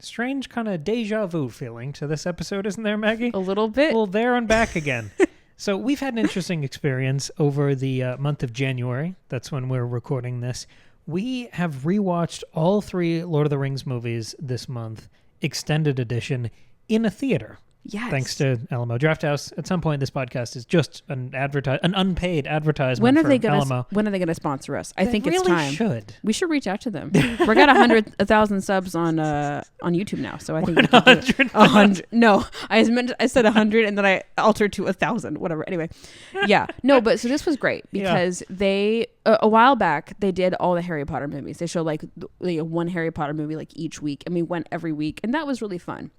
Strange kind of deja vu feeling to this episode, isn't there, Maggie? A little bit. Well, there and back again. So we've had an interesting experience over the month of January. That's when we're recording this. We have rewatched all 3 Lord of the Rings movies this month, extended edition, in a theater. Yes. Thanks to Alamo Drafthouse. At some point, this podcast is just an unpaid advertisement When are for they gonna Alamo. When are they going to sponsor us? I think They it's really time. should. We should reach out to them. We're got 100,000 subs on YouTube now, so I think we can do it. 100. No, I said 100, and then I altered to 1,000. Whatever. Anyway, yeah, no, but so this was great because they a while back they did all the Harry Potter movies. They showed like one Harry Potter movie like each week, and we went every week, and that was really fun.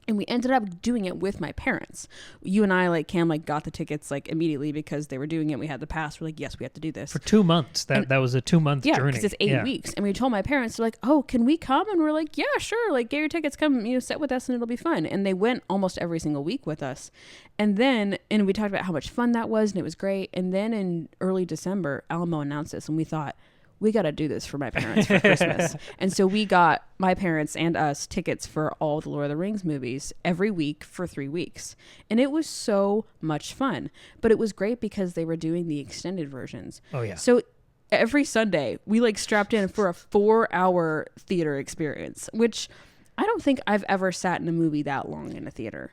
And we ended up doing it with my parents. You and I, like Cam, like got the tickets like immediately because they were doing it. We had the pass. We're like, yes, we have to do this. For 2 months. That was a 2-month journey. Yeah, because it's 8 weeks. And we told my parents, they're like, oh, can we come? And we're like, yeah, sure. Like, get your tickets, come, sit with us and it'll be fun. And they went almost every single week with us. And we talked about how much fun that was and it was great. And then in early December, Alamo announced this and we thought, we got to do this for my parents for Christmas. And so we got my parents and us tickets for all the Lord of the Rings movies every week for 3 weeks. And it was so much fun. But it was great because they were doing the extended versions. Oh, yeah. So every Sunday, we like strapped in for a 4-hour theater experience, which I don't think I've ever sat in a movie that long in a theater.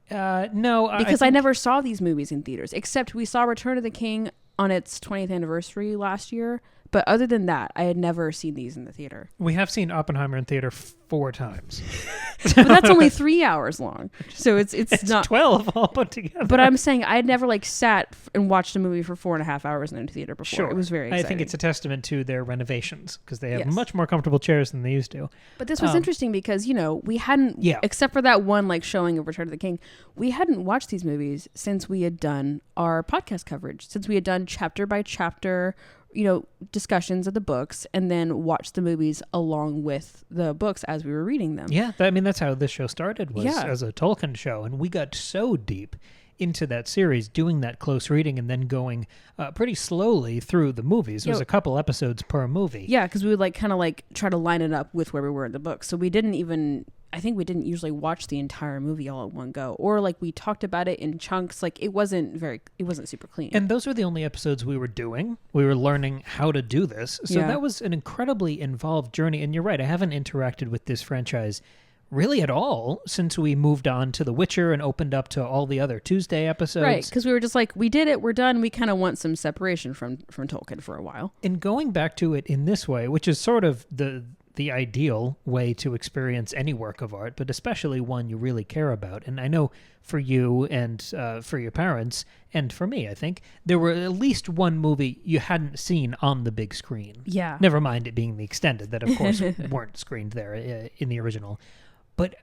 No. Because I never saw these movies in theaters, except we saw Return of the King on its 20th anniversary last year. But other than that, I had never seen these in the theater. We have seen Oppenheimer in theater 4 times. But that's only 3 hours long. So it's not 12 all put together. But I'm saying I had never like sat and watched a movie for 4.5 hours in a theater before. Sure. It was very exciting. I think it's a testament to their renovations because they have Yes. much more comfortable chairs than they used to. But this was interesting because, we hadn't, except for that one like showing of Return of the King, we hadn't watched these movies since we had done our podcast coverage, since we had done chapter by chapter discussions of the books and then watch the movies along with the books as we were reading them. Yeah, that's how this show started, was as a Tolkien show. And we got so deep into that series, doing that close reading and then going pretty slowly through the movies. It was a couple episodes per movie. Yeah, because we would like kind of like try to line it up with where we were in the book. So we didn't usually watch the entire movie all at one go, or like we talked about it in chunks. Like it wasn't super clean. And those were the only episodes we were doing. We were learning how to do this. So that was an incredibly involved journey. And you're right, I haven't interacted with this franchise really at all since we moved on to The Witcher and opened up to all the other Tuesday episodes. Right, because we were just like, we did it, we're done. We kind of want some separation from Tolkien for a while. And going back to it in this way, which is sort of the ideal way to experience any work of art, but especially one you really care about. And I know for you and for your parents and for me, I think, there were at least one movie you hadn't seen on the big screen. Yeah. Never mind it being the extended that, of course, weren't screened there in the original. But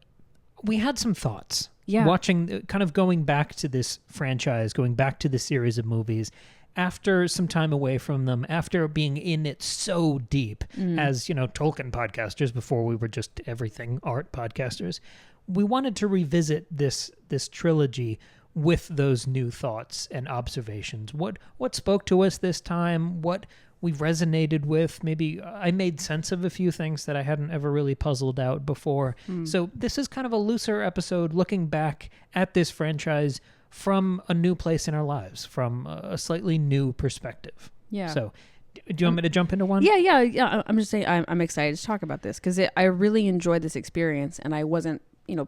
we had some thoughts. Yeah. Watching, kind of going back to this franchise, going back to the series of movies, after some time away from them, after being in it so deep as, Tolkien podcasters before we were just everything art podcasters, we wanted to revisit this trilogy with those new thoughts and observations. What spoke to us this time? What we resonated with? Maybe I made sense of a few things that I hadn't ever really puzzled out before. So this is kind of a looser episode looking back at this franchise from a new place in our lives, from a slightly new perspective. Yeah. So do you want me to jump into one? Yeah. I'm just saying I'm excited to talk about this because I really enjoyed this experience and I wasn't,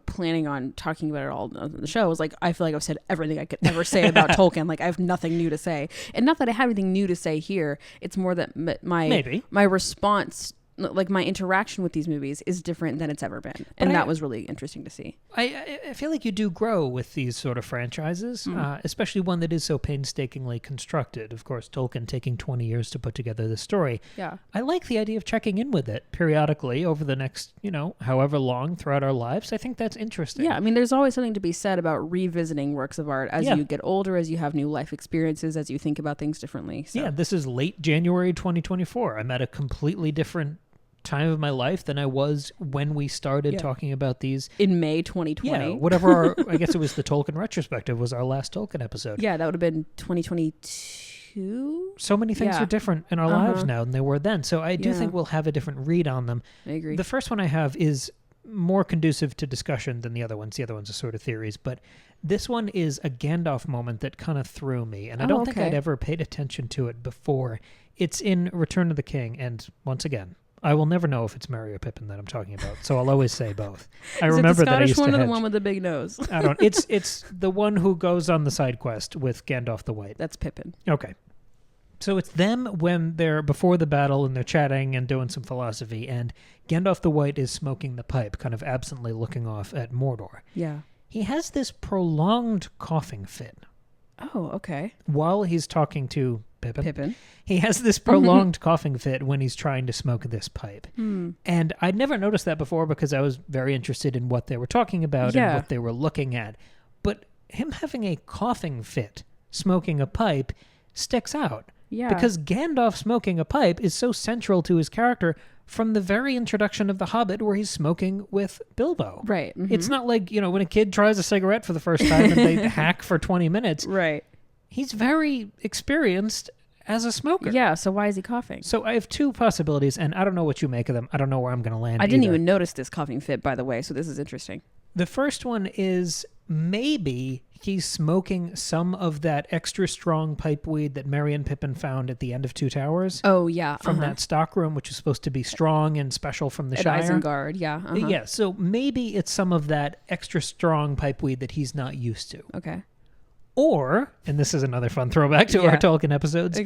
planning on talking about it all on the show. I was like, I feel like I've said everything I could ever say about Tolkien. Like I have nothing new to say. And not that I have anything new to say here. It's more that my response, like my interaction with these movies is different than it's ever been. And that was really interesting to see. I feel like you do grow with these sort of franchises, especially one that is so painstakingly constructed. Of course, Tolkien taking 20 years to put together the story. Yeah. I like the idea of checking in with it periodically over the next, however long throughout our lives. I think that's interesting. Yeah, I mean, there's always something to be said about revisiting works of art as you get older, as you have new life experiences, as you think about things differently. So. Yeah, this is late January 2024. I'm at a completely different time of my life than I was when we started talking about these in May 2020. Yeah, whatever I guess it was the Tolkien retrospective was our last Tolkien episode. Yeah, that would have been 2022. So many things are different in our lives now than they were then. So I do think we'll have a different read on them. I agree. The first one I have is more conducive to discussion than the other ones. The other ones are sort of theories, but this one is a Gandalf moment that kind of threw me, and I don't think I'd ever paid attention to it before. It's in Return of the King, and once again, I will never know if it's Merry or Pippin that I'm talking about, so I'll always say both. I remember that I used to hedge. Is it the Scottish one or the one with the big nose? I don't. It's the one who goes on the side quest with Gandalf the White. That's Pippin. Okay. So it's them when they're before the battle and they're chatting and doing some philosophy, and Gandalf the White is smoking the pipe, kind of absently looking off at Mordor. Yeah. He has this prolonged coughing fit. Oh, okay. While he's talking to Pippin. He has this prolonged coughing fit when he's trying to smoke this pipe. And I'd never noticed that before because I was very interested in what they were talking about and what they were looking at. But him having a coughing fit, smoking a pipe, sticks out. Yeah. Because Gandalf smoking a pipe is so central to his character from the very introduction of The Hobbit where he's smoking with Bilbo. Right. Mm-hmm. It's not like, when a kid tries a cigarette for the first time and they hack for 20 minutes. Right. He's very experienced as a smoker. Yeah, so why is he coughing? So I have two possibilities, and I don't know what you make of them. I don't know where I'm going to land I didn't even notice this coughing fit, by the way, so this is interesting. The first one is maybe he's smoking some of that extra strong pipe weed that Merry and Pippin found at the end of Two Towers. Oh, yeah. From that stockroom, which is supposed to be strong and special from the Shire. At Isengard, yeah. Yeah, so maybe it's some of that extra strong pipe weed that he's not used to. Okay. Or, and this is another fun throwback to our Tolkien episodes,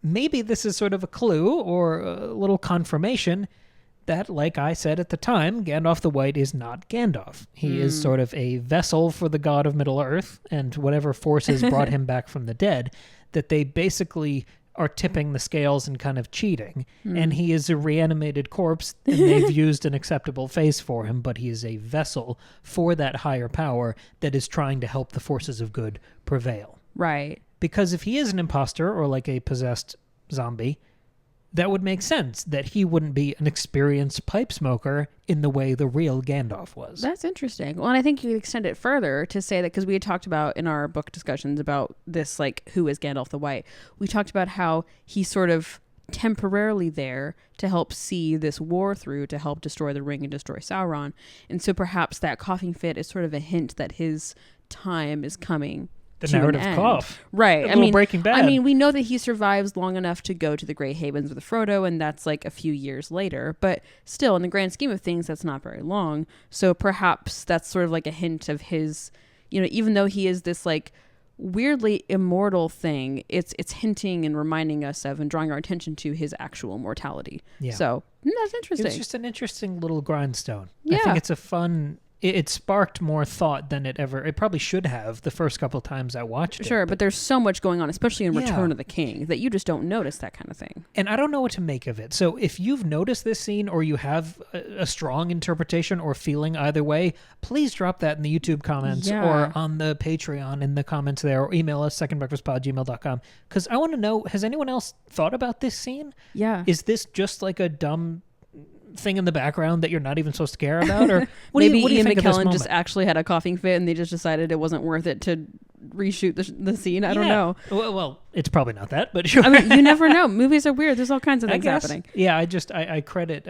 maybe this is sort of a clue or a little confirmation that, like I said at the time, Gandalf the White is not Gandalf. He is sort of a vessel for the god of Middle-earth and whatever forces brought him back from the dead, that they basically are tipping the scales and kind of cheating. And he is a reanimated corpse, and they've used an acceptable face for him, but he is a vessel for that higher power that is trying to help the forces of good prevail. Right. Because if he is an imposter or like a possessed zombie, that would make sense that he wouldn't be an experienced pipe smoker in the way the real Gandalf was. That's interesting. Well, and I think you could extend it further to say that, because we had talked about in our book discussions about this, like, who is Gandalf the White? We talked about how he's sort of temporarily there to help see this war through, to help destroy the ring and destroy Sauron. And so perhaps that coughing fit is sort of a hint that his time is coming. The narrative cough. Right. Breaking Bad. I mean, we know that he survives long enough to go to the Grey Havens with Frodo, and that's like a few years later. But still, in the grand scheme of things, that's not very long. So perhaps that's sort of like a hint of his, even though he is this like weirdly immortal thing, it's hinting and reminding us of and drawing our attention to his actual mortality. Yeah. So that's interesting. It's just an interesting little grindstone. Yeah. I think it's a fun... It sparked more thought than it probably should have the first couple of times I watched it. Sure, but there's so much going on, especially in Return of the King, that you just don't notice that kind of thing. And I don't know what to make of it. So if you've noticed this scene or you have a strong interpretation or feeling either way, please drop that in the YouTube comments or on the Patreon in the comments there, or email us, secondbreakfastpod@gmail.com. Because I want to know, has anyone else thought about this scene? Yeah. Is this just like a dumb thing in the background that you're not even supposed to care about, or maybe what do you Ian think McKellen just actually had a coughing fit and they just decided it wasn't worth it to reshoot the scene? I don't know. Well, it's probably not that, but sure. I mean, you never know. Movies are weird. There's all kinds of things happening. Yeah, I credit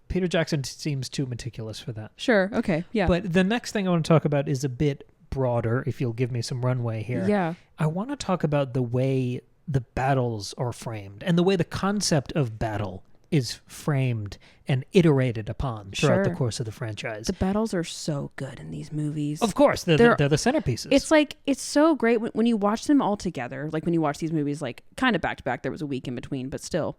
Peter Jackson seems too meticulous for that. Sure. Okay. Yeah. But the next thing I want to talk about is a bit broader, if you'll give me some runway here. Yeah. I want to talk about the way the battles are framed and the way the concept of battle is framed and iterated upon throughout the course of the franchise. The battles are so good in these movies. Of course, they're the centerpieces. It's like, it's so great when you watch them all together, like when you watch these movies, like kind of back to back, there was a week in between, but still,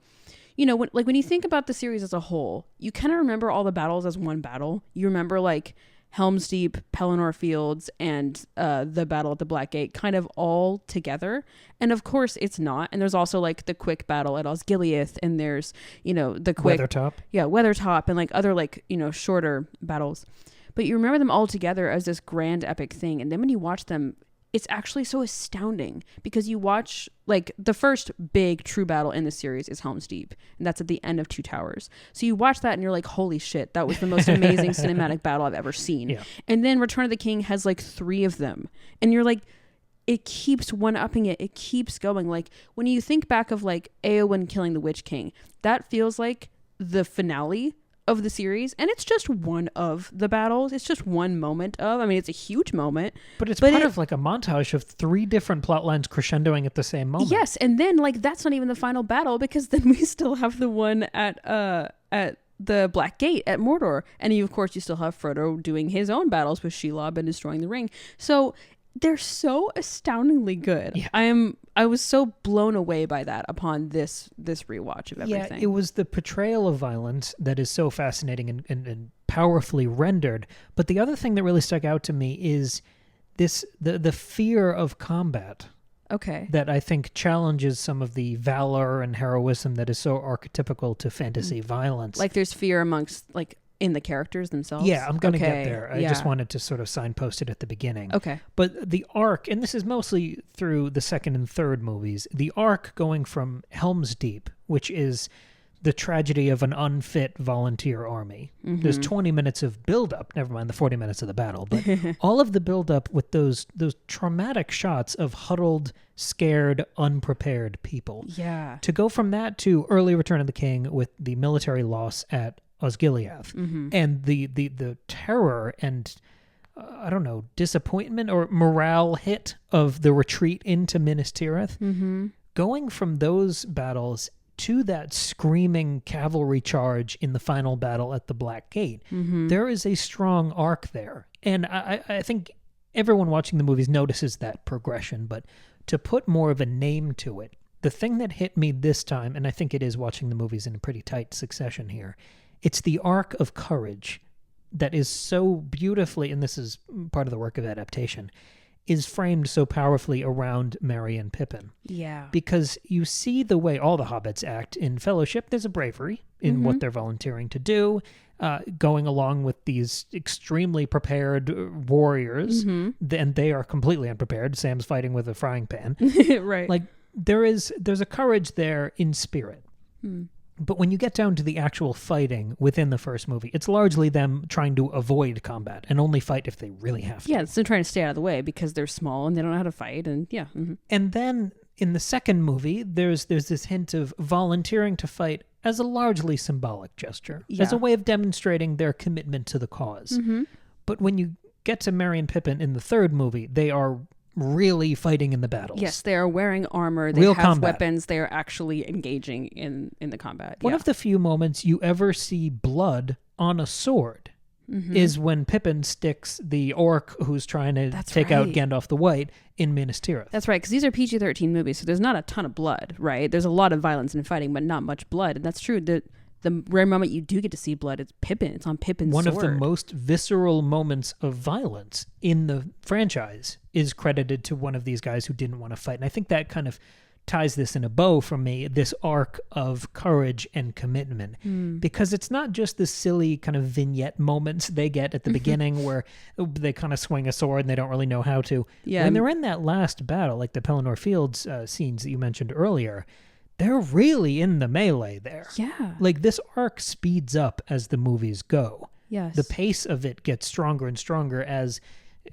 when you think about the series as a whole, you kind of remember all the battles as one battle. You remember like Helm's Deep, Pelennor Fields, and the battle at the Black Gate kind of all together. And of course it's not. And there's also like the quick battle at Osgiliath, and there's, the quick... Weathertop. Yeah, Weathertop, and like other like, shorter battles. But you remember them all together as this grand epic thing. And then when you watch them, it's actually so astounding, because you watch like the first big true battle in the series is Helm's Deep, and that's at the end of Two Towers. So you watch that and you're like, holy shit, that was the most amazing cinematic battle I've ever seen. Yeah. And then Return of the King has like 3 of them, and you're like, it keeps one-upping it. It keeps going. Like when you think back of like Eowyn killing the Witch King, that feels like the finale of the series, and it's just one of the battles. It's just one moment of, I mean, it's a huge moment. But it's part of like a montage of 3 different plot lines crescendoing at the same moment. Yes, and then like that's not even the final battle, because then we still have the one at the Black Gate at Mordor. And of course you still have Frodo doing his own battles with Shelob and destroying the ring. So they're so astoundingly good. Yeah. I was so blown away by that upon this rewatch of everything. Yeah, it was the portrayal of violence that is so fascinating and powerfully rendered. But the other thing that really stuck out to me is the fear of combat. Okay. That I think challenges some of the valor and heroism that is so archetypical to fantasy violence. Like there's fear amongst like in the characters themselves? Yeah, I'm going to get there. I just wanted to sort of signpost it at the beginning. Okay. But the arc, and this is mostly through the second and third movies, the arc going from Helm's Deep, which is the tragedy of an unfit volunteer army. Mm-hmm. There's 20 minutes of build-up, never mind the 40 minutes of the battle, but all of the build-up with those traumatic shots of huddled, scared, unprepared people. Yeah. To go from that to early Return of the King with the military loss at Osgiliath, and the terror and I don't know, disappointment or morale hit of the retreat into Minas Tirith, going from those battles to that screaming cavalry charge in the final battle at the Black Gate, there is a strong arc there. And I think everyone watching the movies notices that progression, but to put more of a name to it, the thing that hit me this time, and I think it is watching the movies in a pretty tight succession here, it's the arc of courage that is so beautifully, and this is part of the work of adaptation, is framed so powerfully around Merry and Pippin. Yeah. Because you see the way all the hobbits act in Fellowship. There's a bravery in what they're volunteering to do, going along with these extremely prepared warriors, and they are completely unprepared. Sam's fighting with a frying pan. Right. Like, there's a courage there in spirit. But when you get down to the actual fighting within the first movie, it's largely them trying to avoid combat and only fight if they really have to. Yeah, it's them trying to stay out of the way because they're small and they don't know how to fight. And yeah. And then in the second movie, there's this hint of volunteering to fight as a largely symbolic gesture, as a way of demonstrating their commitment to the cause. But when you get to Merry and Pippin in the third movie, they are really fighting in the battles. Yes, they are wearing armor. They Real have combat. weapons. They are actually engaging in the combat. One of the few moments you ever see blood on a sword is when Pippin sticks the orc who's trying to take out Gandalf the White in Minas Tirith. That's right, because these are PG-13 movies, so there's not a ton of blood, right? There's a lot of violence and fighting, but not much blood. And that's true. The rare moment you do get to see blood, it's Pippin. It's on Pippin's sword. One of the most visceral moments of violence in the franchise is credited to one of these guys who didn't want to fight. And I think that kind of ties this in a bow for me, this arc of courage and commitment. Because it's not just the silly kind of vignette moments they get at the beginning where they kind of swing a sword and they don't really know how to. Yeah. When they're in that last battle, like the Pelennor Fields scenes that you mentioned earlier, they're really in the melee there. Yeah. Like, this arc speeds up as the movies go. Yes. The pace of it gets stronger and stronger as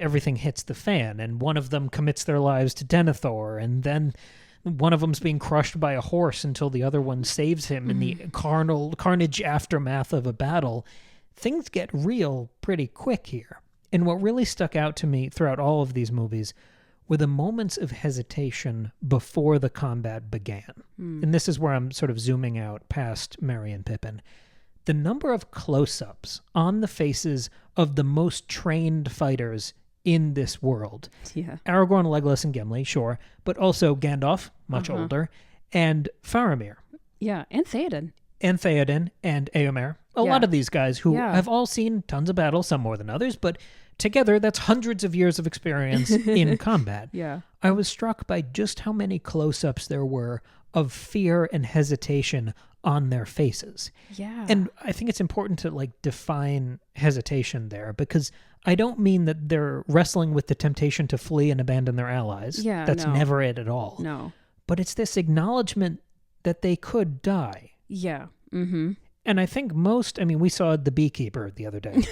everything hits the fan, and one of them commits their lives to Denethor, and then one of them's being crushed by a horse until the other one saves him in the carnage aftermath of a battle. Things get real pretty quick here. And what really stuck out to me throughout all of these movies were the moments of hesitation before the combat began. And this is where I'm sort of zooming out past Merry and Pippin. The number of close-ups on the faces of the most trained fighters in this world. Yeah. Aragorn, Legolas, and Gimli, sure, but also Gandalf, much older, and Faramir. Yeah, and Theoden. And Éomer. A lot of these guys who have all seen tons of battles, some more than others, but together, that's hundreds of years of experience in combat. Yeah. I was struck by just how many close-ups there were of fear and hesitation on their faces. Yeah. And I think it's important to define hesitation there, because I don't mean that they're wrestling with the temptation to flee and abandon their allies. Yeah, That's no. never it at all. No. But it's this acknowledgement that they could die. Yeah. Mm-hmm. And I think we saw The Beekeeper the other day.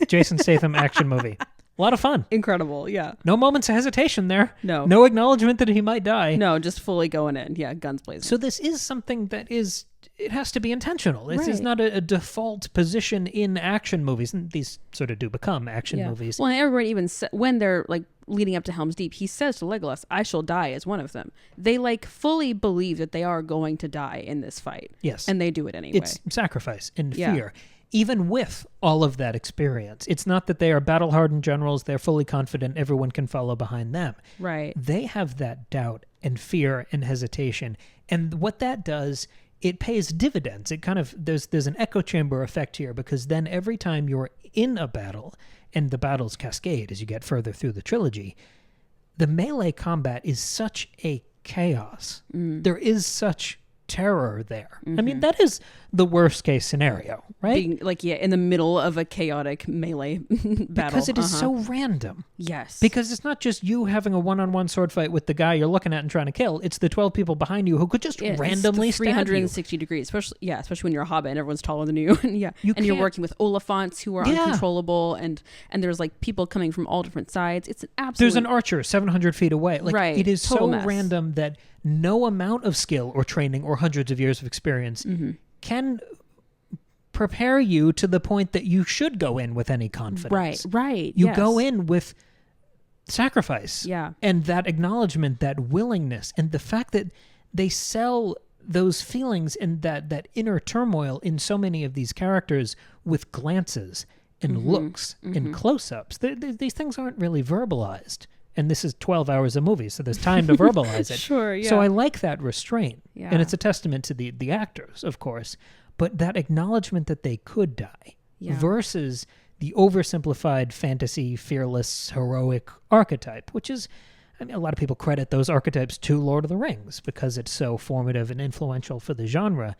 Jason Statham action movie. A lot of fun. Incredible, yeah. No moments of hesitation there. No. No acknowledgement that he might die. No, just fully going in. Yeah, guns blazing. So this is something that is it has to be intentional. It's Right. not a default position in action movies. And these sort of do become action movies. Well, and everyone even when they're like leading up to Helm's Deep, he says to Legolas, "I shall die as one of them." They like fully believe that they are going to die in this fight. Yes. And they do it anyway. It's sacrifice and fear. Even with all of that experience, it's not that they are battle-hardened generals. They're fully confident everyone can follow behind them. Right. They have that doubt and fear and hesitation. And what that does, it pays dividends. It kind of, there's an echo chamber effect here, because then every time you're in a battle, and the battles cascade as you get further through the trilogy, the melee combat is such a chaos. There is such terror there. I mean, that is the worst case scenario, right? Being like, in the middle of a chaotic melee battle. Because it is so random. Yes. Because it's not just you having a one-on-one sword fight with the guy you're looking at and trying to kill. It's the 12 people behind you who could just randomly stab you. 360 degrees, especially when you're a hobbit and everyone's taller than you. And you're working with Oliphants who are uncontrollable, and there's like people coming from all different sides. It's an absolute... There's an archer 700 feet away. Like, right. It is Total so mess. random that no amount of skill or training or hundreds of years of experience can prepare you to the point that you should go in with any confidence. Right. You go in with sacrifice. Yeah. And that acknowledgement, that willingness, and the fact that they sell those feelings and that inner turmoil in so many of these characters with glances and looks and close-ups. These things aren't really verbalized. And this is 12 hours of movie, so there's time to verbalize it. Sure, yeah. So I like that restraint. Yeah. And it's a testament to the actors, of course. But that acknowledgement that they could die versus the oversimplified fantasy, fearless, heroic archetype, which is, I mean, a lot of people credit those archetypes to Lord of the Rings because it's so formative and influential for the genre.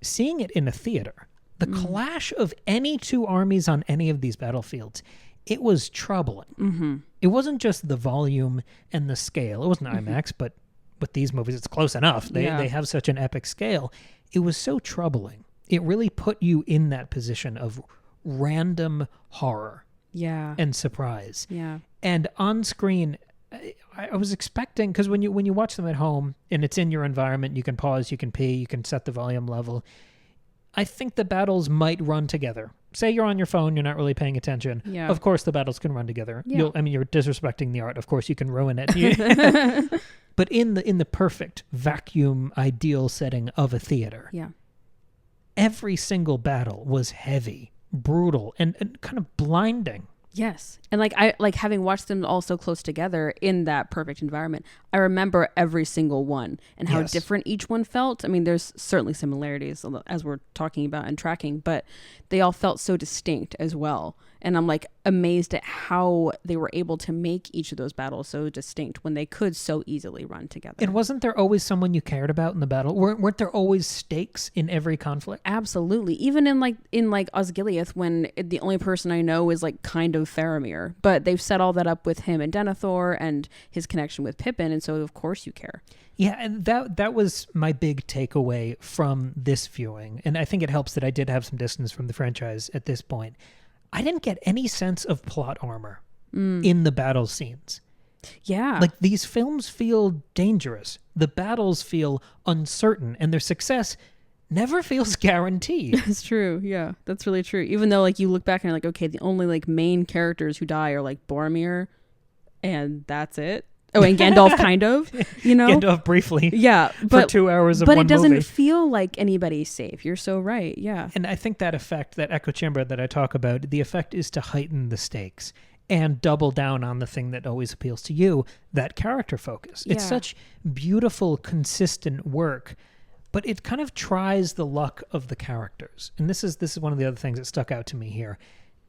Seeing it in a theater, the clash of any two armies on any of these battlefields, it was troubling. It wasn't just the volume and the scale. It wasn't IMAX, but with these movies, it's close enough. They have such an epic scale. It was so troubling. It really put you in that position of random horror and surprise. Yeah. And on screen, I was expecting, because when you watch them at home and it's in your environment, you can pause, you can pee, you can set the volume level. I think the battles might run together. Say you're on your phone, you're not really paying attention. Yeah. Of course, the battles can run together. Yeah. You're disrespecting the art. Of course, you can ruin it. But in the perfect vacuum, ideal setting of a theater, every single battle was heavy, brutal, and kind of blinding. Yes. And I having watched them all so close together in that perfect environment, I remember every single one and how different each one felt. I mean, there's certainly similarities as we're talking about and tracking, but they all felt so distinct as well. And I'm like amazed at how they were able to make each of those battles so distinct when they could so easily run together. And wasn't there always someone you cared about in the battle? Weren't there always stakes in every conflict? Absolutely. Even in Osgiliath, when the only person I know is like kind of Faramir, but they've set all that up with him and Denethor and his connection with Pippin, and so of course you care. Yeah, and that was my big takeaway from this viewing. And I think it helps that I did have some distance from the franchise at this point. I didn't get any sense of plot armor in the battle scenes. Yeah. Like, these films feel dangerous. The battles feel uncertain, and their success never feels guaranteed. That's true. Yeah, that's really true. Even though you look back and you're like, okay, the only main characters who die are Boromir, and that's it. Oh, and Gandalf kind of, Gandalf briefly. Yeah. For 2 hours of one movie. But it doesn't feel like anybody's safe. You're so right. Yeah. And I think that effect, that echo chamber that I talk about, the effect is to heighten the stakes and double down on the thing that always appeals to you, that character focus. It's such beautiful, consistent work, but it kind of tries the luck of the characters. And this is one of the other things that stuck out to me here.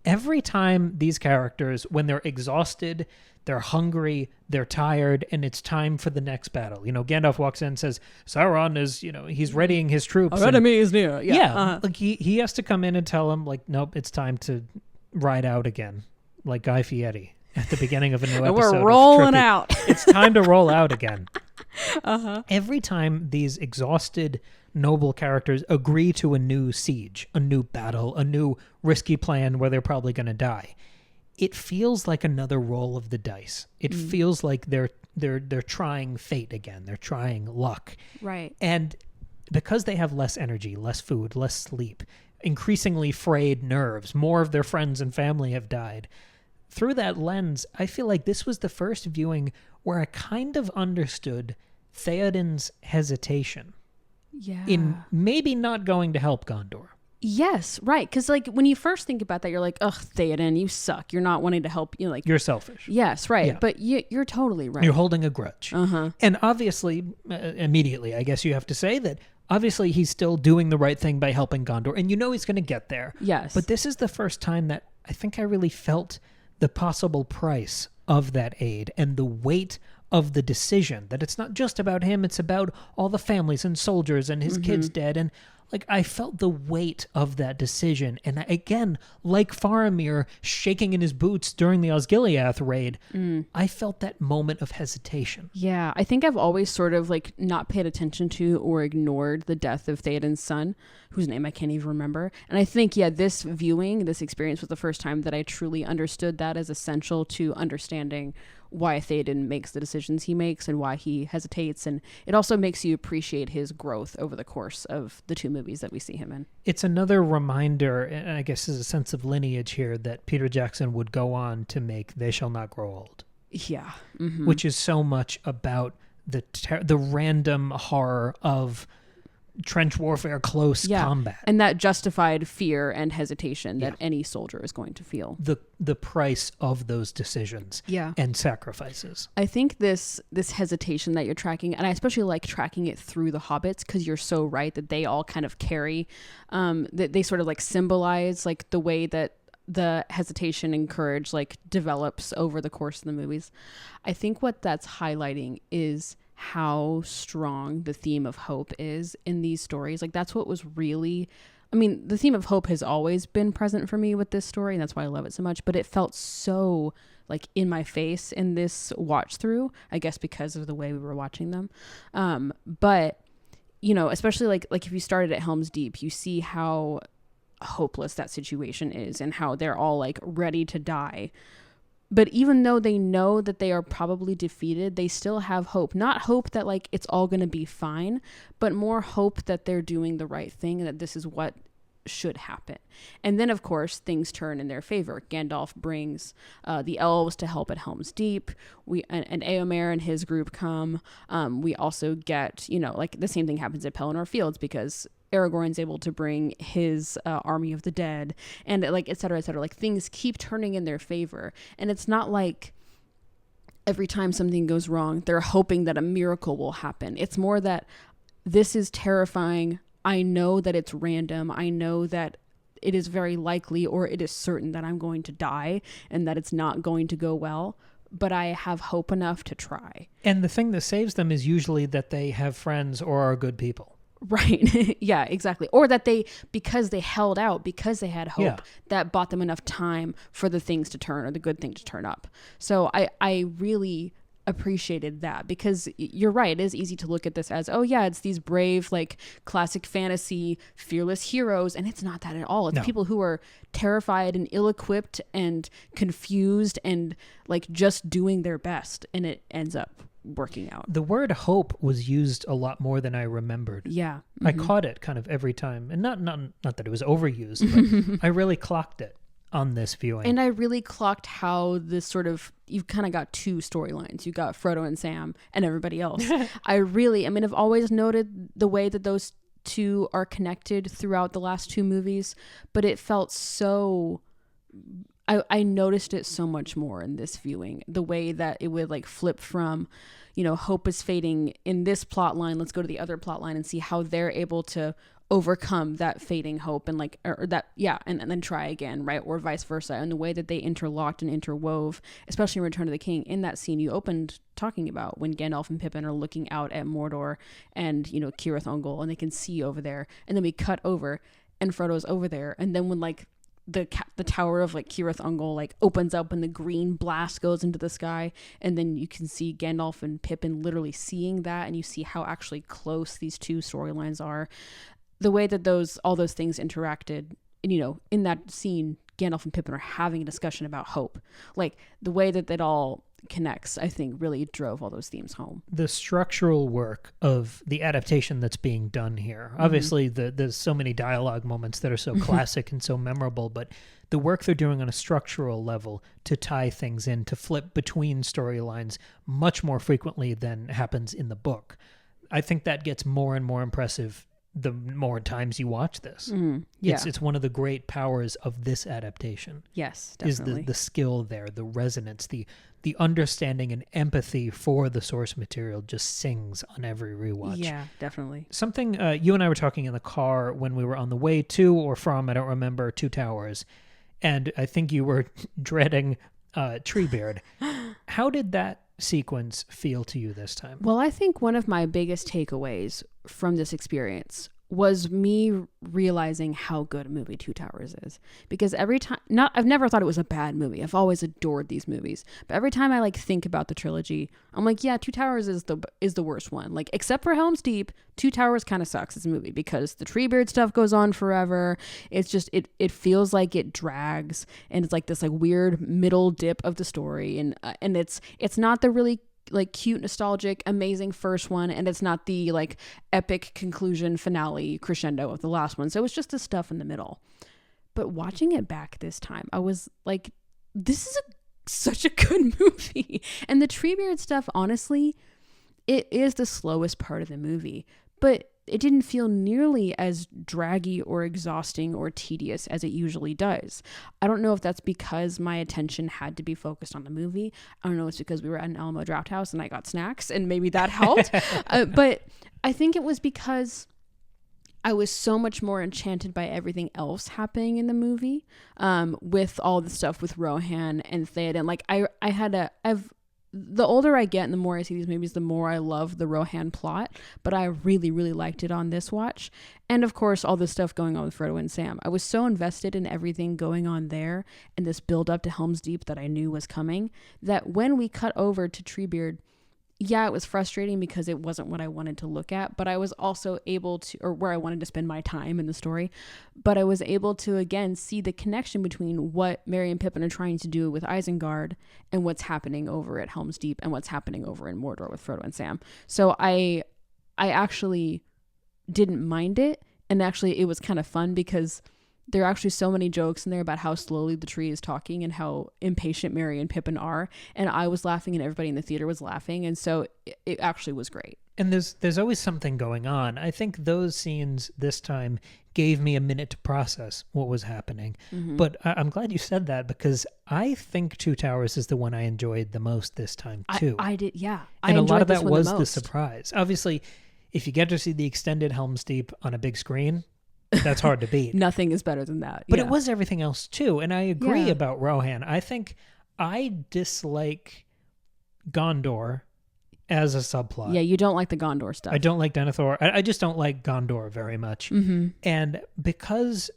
Every time these characters, when they're exhausted, they're hungry, they're tired, and it's time for the next battle. Gandalf walks in and says, Sauron is, he's readying his troops. Our enemy is near. Yeah. He has to come in and tell him, nope, it's time to ride out again. Like Guy Fieri at the beginning of a new episode. We're rolling out. It's time to roll out again. Every time these exhausted, noble characters agree to a new siege, a new battle, a new risky plan where they're probably going to die, it feels like another roll of the dice. It feels like they're trying fate again. They're trying luck. Right. And because they have less energy, less food, less sleep, increasingly frayed nerves, more of their friends and family have died. Through that lens, I feel like this was the first viewing where I kind of understood Theoden's hesitation in maybe not going to help Gondor. Yes, right. Because like when you first think about that, you're like, ugh, Theoden, you suck. You're not wanting to help. You know, like You're selfish. Yes, right. Yeah. But you're totally right. You're holding a grudge. Uh-huh. And obviously, immediately, I guess you have to say that obviously he's still doing the right thing by helping Gondor. And you know he's going to get there. Yes. But this is the first time that I think I really felt the possible price of that aid and the weight of the decision. That it's not just about him. It's about all the families and soldiers and his kids dead. And like, I felt the weight of that decision. And again, like Faramir shaking in his boots during the Osgiliath raid, I felt that moment of hesitation. Yeah, I think I've always sort of like not paid attention to or ignored the death of Theoden's son, whose name I can't even remember. And I think, this viewing, this experience was the first time that I truly understood that as essential to understanding why Theoden makes the decisions he makes and why he hesitates. And it also makes you appreciate his growth over the course of the 2 movies that we see him in. It's another reminder, and I guess there's a sense of lineage here, that Peter Jackson would go on to make They Shall Not Grow Old. Yeah. Which is so much about the random horror of trench warfare, close combat. And that justified fear and hesitation that any soldier is going to feel. The price of those decisions and sacrifices. I think this hesitation that you're tracking, and I especially like tracking it through the hobbits, because you're so right that they all kind of carry, that they sort of like symbolize like the way that the hesitation and courage like develops over the course of the movies. I think what that's highlighting is how strong the theme of hope is in these stories. Like that's what was really, I mean, the theme of hope has always been present for me with this story, and that's why I love it so much, but it felt so like in my face in this watch through, I guess because of the way we were watching them. But especially like if you started at Helm's Deep, you see how hopeless that situation is and how they're all like ready to die. But even though they know that they are probably defeated, they still have hope. Not hope that like it's all going to be fine, but more hope that they're doing the right thing and that this is what should happen. And then, of course, things turn in their favor. Gandalf brings the elves to help at Helm's Deep. And Éomer and his group come. We also get, like the same thing happens at Pelennor Fields because Aragorn's able to bring his army of the dead, and like et cetera, et cetera. Like things keep turning in their favor, and it's not like every time something goes wrong, they're hoping that a miracle will happen. It's more that this is terrifying. I know that it's random. I know that it is very likely, or it is certain that I'm going to die, and that it's not going to go well. But I have hope enough to try. And the thing that saves them is usually that they have friends or are good people. Right. Yeah, exactly. Or that because they held out, because they had hope, that bought them enough time for the things to turn or the good thing to turn up. So I really appreciated that, because you're right. It is easy to look at this as, oh yeah, it's these brave, like classic fantasy, fearless heroes. And it's not that at all. It's people who are terrified and ill-equipped and confused and like just doing their best. And it ends up working out. The word hope was used a lot more than I remembered. Yeah. Mm-hmm. I caught it kind of every time. And not that it was overused, but I really clocked it on this viewing. And I really clocked how this sort of, you've kind of got 2 storylines. You got Frodo and Sam and everybody else. I've always noted the way that those 2 are connected throughout the last 2 movies, but it felt so, I noticed it so much more in this viewing, the way that it would like flip from, hope is fading in this plot line. Let's go to the other plot line and see how they're able to overcome that fading hope and like, or that, and then try again, right? Or vice versa. And the way that they interlocked and interwove, especially in Return of the King, in that scene you opened talking about when Gandalf and Pippin are looking out at Mordor and, Cirith Ungol, and they can see over there. And then we cut over and Frodo's over there. And then when like the tower of like Cirith Ungol like opens up and the green blast goes into the sky, and then you can see Gandalf and Pippin literally seeing that, and you see how actually close these 2 storylines are. The way that all those things interacted, in that scene, Gandalf and Pippin are having a discussion about hope. Like the way that it all connects, I think, really drove all those themes home. The structural work of the adaptation that's being done here. Obviously, there's so many dialogue moments that are so classic and so memorable, but the work they're doing on a structural level to tie things in, to flip between storylines much more frequently than happens in the book. I think that gets more and more impressive the more times you watch this. Yeah. It's one of the great powers of this adaptation. Yes, definitely. Is the skill there, the resonance, the understanding and empathy for the source material just sings on every rewatch. Yeah, definitely. Something you and I were talking in the car when we were on the way to or from, I don't remember, Two Towers, and I think you were dreading Treebeard. How did that sequence feel to you this time? Well, I think one of my biggest takeaways from this experience was me realizing how good a movie Two Towers is. Because every time, I've never thought it was a bad movie. I've always adored these movies. But every time I think about the trilogy, I'm like, yeah, Two Towers is the worst one. Like, except for Helm's Deep, Two Towers kind of sucks as a movie because the Treebeard stuff goes on forever. It's just, it feels like it drags, and it's like this weird middle dip of the story, and it's not the really cute, nostalgic, amazing first one, and it's not the epic conclusion finale crescendo of the last one. So it's just the stuff in the middle. But watching it back this time, I was like, this is such a good movie. And the Treebeard stuff, honestly, it is the slowest part of the movie, but it didn't feel nearly as draggy or exhausting or tedious as it usually does. I don't know if that's because my attention had to be focused on the movie. I don't know if it's because we were at an Alamo Draft House and I got snacks and maybe that helped. But I think it was because I was so much more enchanted by everything else happening in the movie, with all the stuff with Rohan and Theoden. The older I get and the more I see these movies, the more I love the Rohan plot, but I really, really liked it on this watch. And of course, all the stuff going on with Frodo and Sam. I was so invested in everything going on there and this build up to Helm's Deep that I knew was coming, that when we cut over to Treebeard, yeah, it was frustrating because it wasn't what I wanted to look at, but I was also able to, or where I wanted to spend my time in the story, but I was able to, again, see the connection between what Merry and Pippin are trying to do with Isengard and what's happening over at Helm's Deep and what's happening over in Mordor with Frodo and Sam. So I actually didn't mind it, and actually it was kind of fun because there are actually so many jokes in there about how slowly the tree is talking and how impatient Merry and Pippin are. And I was laughing and everybody in the theater was laughing. And so it actually was great. And there's always something going on. I think those scenes this time gave me a minute to process what was happening. But I'm glad you said that because I think Two Towers is the one I enjoyed the most this time too. I did, yeah. And a lot of that was the surprise. Obviously, if you get to see the extended Helm's Deep on a big screen, that's hard to beat. Nothing is better than that. But it was everything else too. And I agree about Rohan. I think I dislike Gondor as a subplot. Yeah, you don't like the Gondor stuff. I don't like Denethor. I just don't like Gondor very much. And because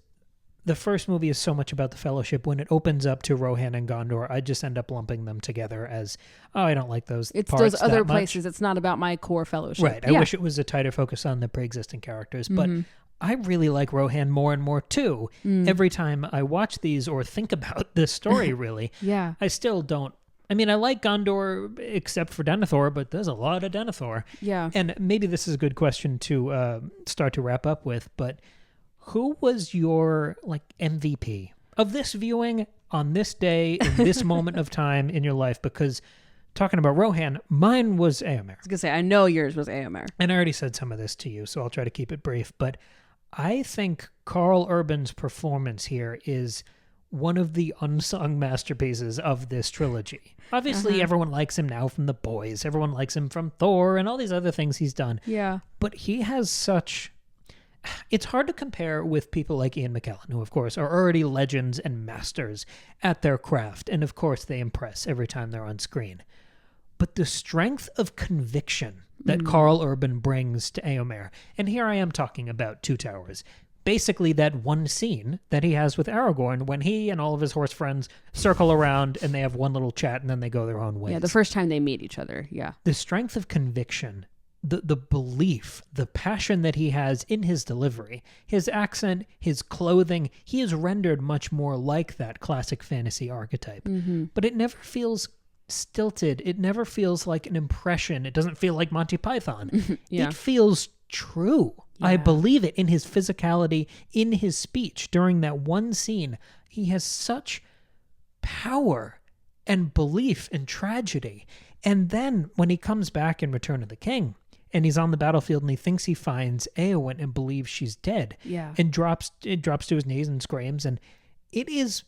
the first movie is so much about the Fellowship, when it opens up to Rohan and Gondor, I just end up lumping them together as, I don't like those it's parts those other that places. much. It's not about my core Fellowship. Right. I wish it was a tighter focus on the pre-existing characters. But I really like Rohan more and more too. Every time I watch these or think about this story, really, I still don't. I mean, I like Gondor except for Denethor, but there's a lot of Denethor. Yeah. And maybe this is a good question to start to wrap up with, but who was your MVP of this viewing on this day, in this moment of time in your life? Because talking about Rohan, mine was Éomer. I was going to say, I know yours was Éomer. And I already said some of this to you, so I'll try to keep it brief. But I think Karl Urban's performance here is one of the unsung masterpieces of this trilogy. Obviously, everyone likes him now from The Boys. Everyone likes him from Thor and all these other things he's done. Yeah. But he has such... It's hard to compare with people like Ian McKellen, who, of course, are already legends and masters at their craft. And, of course, they impress every time they're on screen. But the strength of conviction that Karl Urban brings to Éomer, and here I am talking about Two Towers, basically that one scene that he has with Aragorn when he and all of his horse friends circle around and they have one little chat and then they go their own ways. Yeah, the first time they meet each other, yeah. The strength of conviction, the belief, the passion that he has in his delivery, his accent, his clothing, he is rendered much more like that classic fantasy archetype. But it never feels stilted. It never feels like an impression. It doesn't feel like Monty Python. Yeah. It feels true. Yeah. I believe it in his physicality, in his speech during that one scene. He has such power and belief and tragedy. And then when he comes back in Return of the King and he's on the battlefield and he thinks he finds Éowyn and believes she's dead, Yeah. and drops to his knees and screams, and it is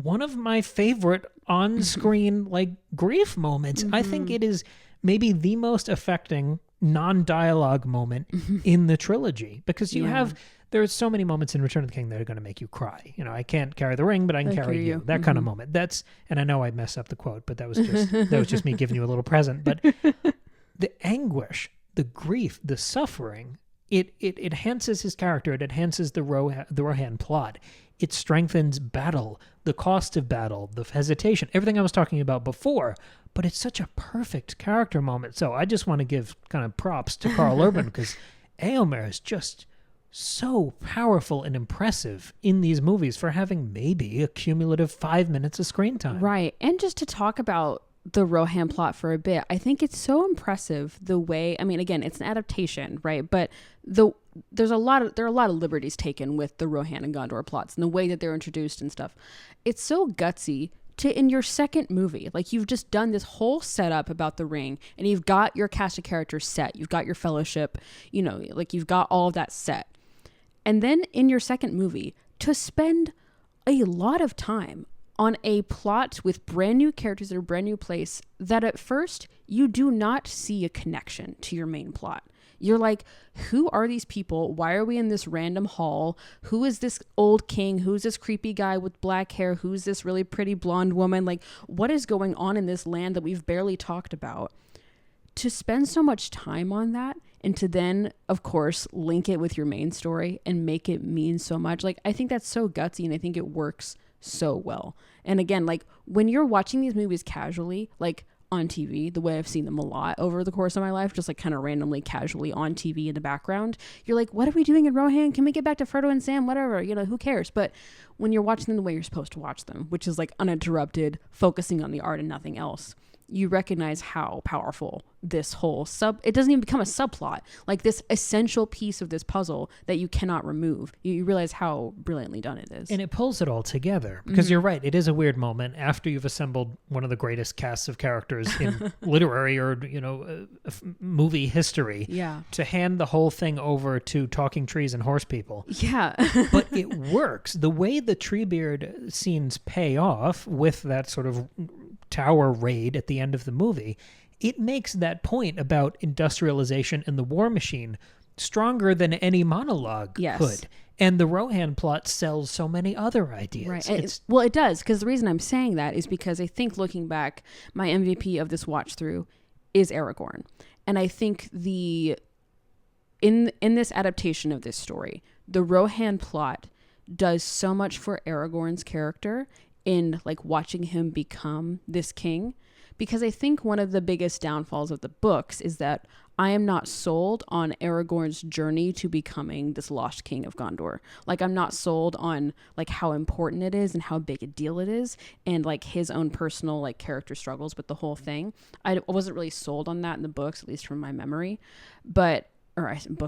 one of my favorite on-screen like grief moments. I think it is maybe the most affecting non-dialogue moment in the trilogy, because there's so many moments in Return of the King that are going to make you cry. You know, I can't carry the ring, but I can carry you. That kind of moment. And I know I messed up the quote, but that was just me giving you a little present. But the anguish, the grief, the suffering, it enhances his character. It enhances the Rohan plot. It strengthens battle, the cost of battle, the hesitation, everything I was talking about before. But it's such a perfect character moment. So I just want to give kind of props to Carl Urban, because Éomer is just so powerful and impressive in these movies for having maybe a cumulative 5 minutes of screen time. Right. And just to talk about the Rohan plot for a bit, I think it's so impressive the way, I mean, again, it's an adaptation, right? But there are a lot of liberties taken with the Rohan and Gondor plots and the way that they're introduced and stuff. It's so gutsy to, in your second movie, like you've just done this whole setup about the ring and you've got your cast of characters set, you've got your fellowship, you know, like you've got all of that set. And then in your second movie, to spend a lot of time on a plot with brand new characters in a brand new place that at first you do not see a connection to your main plot. You're like, who are these people? Why are we in this random hall? Who is this old king? Who's this creepy guy with black hair? Who's this really pretty blonde woman? Like, what is going on in this land that we've barely talked about? To spend so much time on that and to then, of course, link it with your main story and make it mean so much. Like, I think that's so gutsy, and I think it works so well. And again, like when you're watching these movies casually, like on TV, the way I've seen them a lot over the course of my life, just like kind of randomly, casually on TV in the background, you're like, what are we doing in Rohan? Can we get back to Frodo and Sam? Whatever, you know, who cares? But when you're watching them the way you're supposed to watch them, which is like uninterrupted, focusing on the art and nothing else, you recognize how powerful this whole it doesn't even become a subplot, like this essential piece of this puzzle that you cannot remove. You realize how brilliantly done it is. And it pulls it all together, because you're right, it is a weird moment after you've assembled one of the greatest casts of characters in literary or, you know, movie history. Yeah. To hand the whole thing over to talking trees and horse people. Yeah. But it works. The way the Treebeard scenes pay off with that sort of tower raid at the end of the movie, it makes that point about industrialization and the war machine stronger than any monologue could. And the Rohan plot sells so many other ideas. Right. Well, it does, because the reason I'm saying that is because I think, looking back, my MVP of this watch through is Aragorn. And I think in this adaptation of this story, the Rohan plot does so much for Aragorn's character in like watching him become this king. Because I think one of the biggest downfalls of the books is that I am not sold on Aragorn's journey to becoming this lost king of Gondor. Like, I'm not sold on like how important it is and how big a deal it is, and like his own personal like character struggles with the whole thing. I wasn't really sold on that in the books, at least from my memory. Book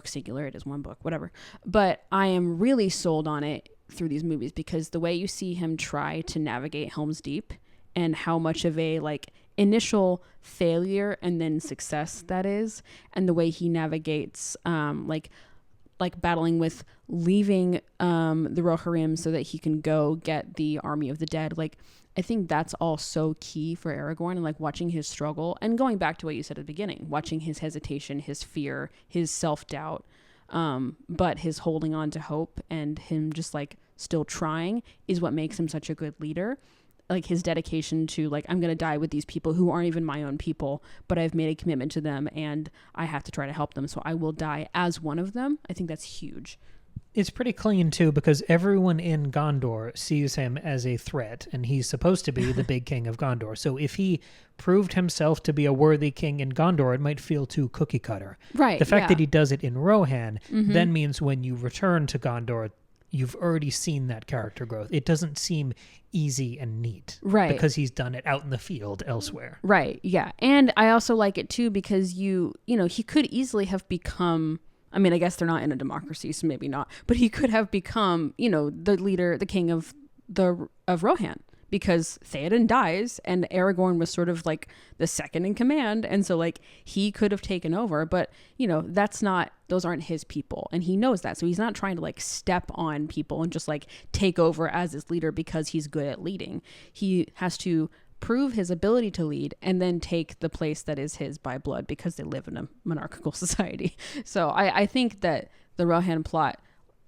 singular, it is one book, whatever. But I am really sold on it through these movies, because the way you see him try to navigate Helm's Deep and how much of a like initial failure and then success that is, and the way he navigates like battling with leaving the Rohirrim so that he can go get the army of the dead. Like, I think that's all so key for Aragorn, and like watching his struggle, and going back to what you said at the beginning, watching his hesitation, his fear, his self-doubt, but his holding on to hope and him just like still trying is what makes him such a good leader. Like his dedication to like, I'm going to die with these people who aren't even my own people, but I've made a commitment to them and I have to try to help them. So I will die as one of them. I think that's huge. It's pretty clean too, because everyone in Gondor sees him as a threat, and he's supposed to be the big king of Gondor. So if he proved himself to be a worthy king in Gondor, it might feel too cookie cutter. Right. The fact that he does it in Rohan then means when you return to Gondor, you've already seen that character growth. It doesn't seem easy and neat. Right. Because he's done it out in the field elsewhere. Right. Yeah. And I also like it too because you know, he could easily have become, I mean, I guess they're not in a democracy, so maybe not, but he could have become, you know, the leader, the king of Rohan, because Theoden dies and Aragorn was sort of like the second in command. And so like he could have taken over, but you know, those aren't his people. And he knows that. So he's not trying to like step on people and just like take over as his leader because he's good at leading. He has to prove his ability to lead and then take the place that is his by blood because they live in a monarchical society. So I think that the Rohan plot,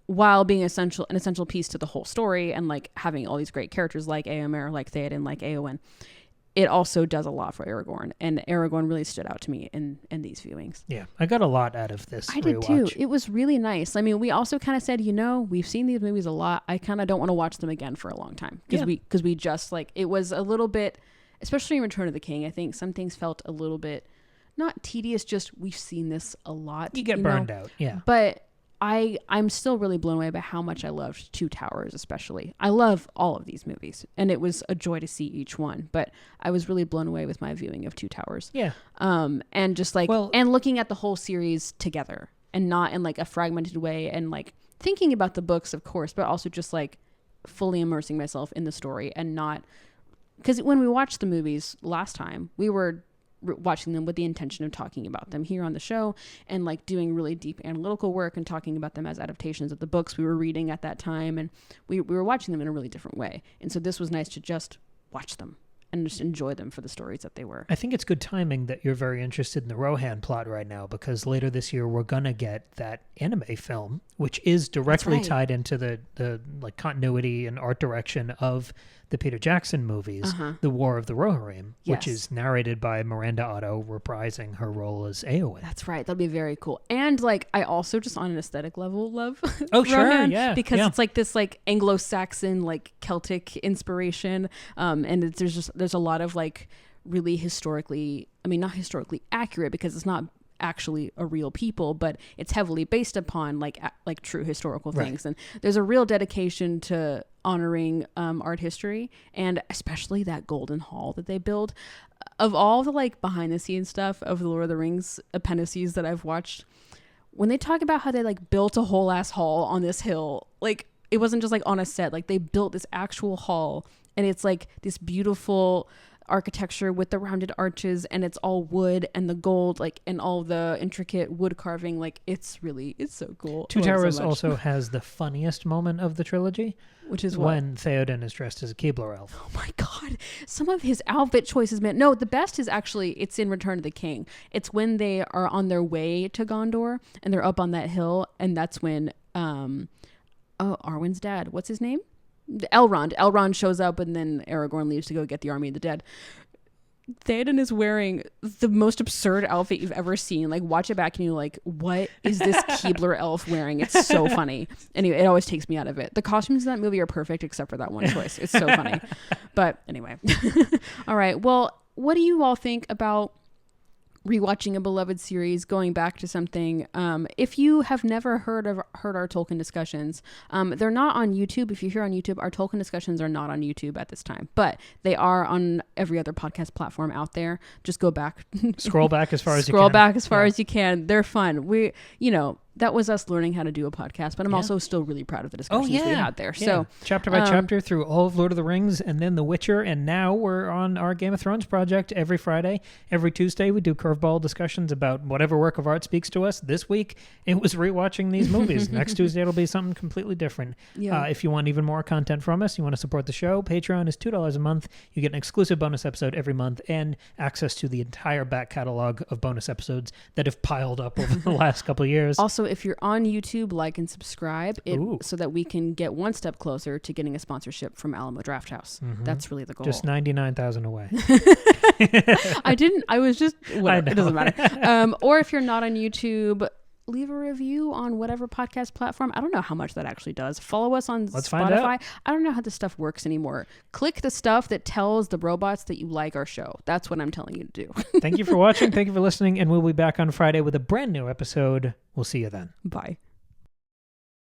while being an essential piece to the whole story and like having all these great characters like Éomer, like Theoden, like Éowyn, it also does a lot for Aragorn, and Aragorn really stood out to me in these viewings. Yeah, I got a lot out of this. I did too. It was really nice. I mean, we also kind of said, you know, we've seen these movies a lot. I kind of don't want to watch them again for a long time because we just like, it was a little bit, especially in Return of the King. I think some things felt a little bit not tedious, just we've seen this a lot. You get burned out, yeah. But I'm still really blown away by how much I loved Two Towers, especially. I love all of these movies, and it was a joy to see each one. But I was really blown away with my viewing of Two Towers. Yeah. And just like, and looking at the whole series together, and not in like a fragmented way, and like thinking about the books, of course, but also just like fully immersing myself in the story, and not, because when we watched the movies last time, we were watching them with the intention of talking about them here on the show and like doing really deep analytical work and talking about them as adaptations of the books we were reading at that time, and we were watching them in a really different way. And so this was nice to just watch them and just enjoy them for the stories that they were. I think it's good timing that you're very interested in the Rohan plot right now, because later this year we're gonna get that anime film, which is directly tied into the like continuity and art direction of the Peter Jackson movies, The War of the Rohirrim, which is narrated by Miranda Otto reprising her role as Éowyn. That's right. That'll be very cool. And like, I also just on an aesthetic level love Rohan, because it's like this like Anglo-Saxon like Celtic inspiration, and there's a lot of like really historically, I mean not historically accurate because it's not actually a real people, but it's heavily based upon like true historical things. And there's a real dedication to honoring art history, and especially that golden hall that they build. Of all the like behind the scenes stuff of the Lord of the Rings appendices that I've watched, when they talk about how they like built a whole ass hall on this hill, like it wasn't just like on a set, like they built this actual hall, and it's like this beautiful architecture with the rounded arches, and it's all wood and the gold, like, and all the intricate wood carving. Like it's so cool. Two Towers also has the funniest moment of the trilogy, which is when Theoden is dressed as a Keebler elf. Oh my god, some of his outfit choices, man. No, the best is actually, it's in Return of the King. It's when they are on their way to Gondor and they're up on that hill, and that's when Arwen's dad, what's his name? Elrond shows up, and then Aragorn leaves to go get the army of the dead. Theoden is wearing the most absurd outfit you've ever seen. Like, watch it back and you're like, what is this Keebler elf wearing? It's so funny. Anyway, it always takes me out of it. The costumes in that movie are perfect except for that one choice. It's so funny. But anyway. All right. Well, what do you all think about rewatching a beloved series, going back to something? If you have never heard our Tolkien discussions, they're not on YouTube. If you're here on YouTube, our Tolkien discussions are not on YouTube at this time, but they are on every other podcast platform out there. Just go back, scroll back as far as you can. Scroll back as far as you can. They're fun. That was us learning how to do a podcast, but I'm also still really proud of the discussions we had there. Yeah. So chapter by chapter through all of Lord of the Rings, and then The Witcher, and now we're on our Game of Thrones project every Friday. Every Tuesday we do curveball discussions about whatever work of art speaks to us. This week it was rewatching these movies. Next Tuesday it'll be something completely different. Yeah. If you want even more content from us, you want to support the show, Patreon is $2 a month. You get an exclusive bonus episode every month and access to the entire back catalog of bonus episodes that have piled up over the last couple of years. Also, if you're on YouTube, like and subscribe so that we can get one step closer to getting a sponsorship from Alamo Drafthouse. That's really the goal. Just 99,000 away. I was just, whatever, it doesn't matter. Or if you're not on YouTube, leave a review on whatever podcast platform. I don't know how much that actually does. Follow us on Spotify. I don't know how this stuff works anymore. Click the stuff that tells the robots that you like our show. That's what I'm telling you to do. Thank you for watching. Thank you for listening. And we'll be back on Friday with a brand new episode. We'll see you then. Bye.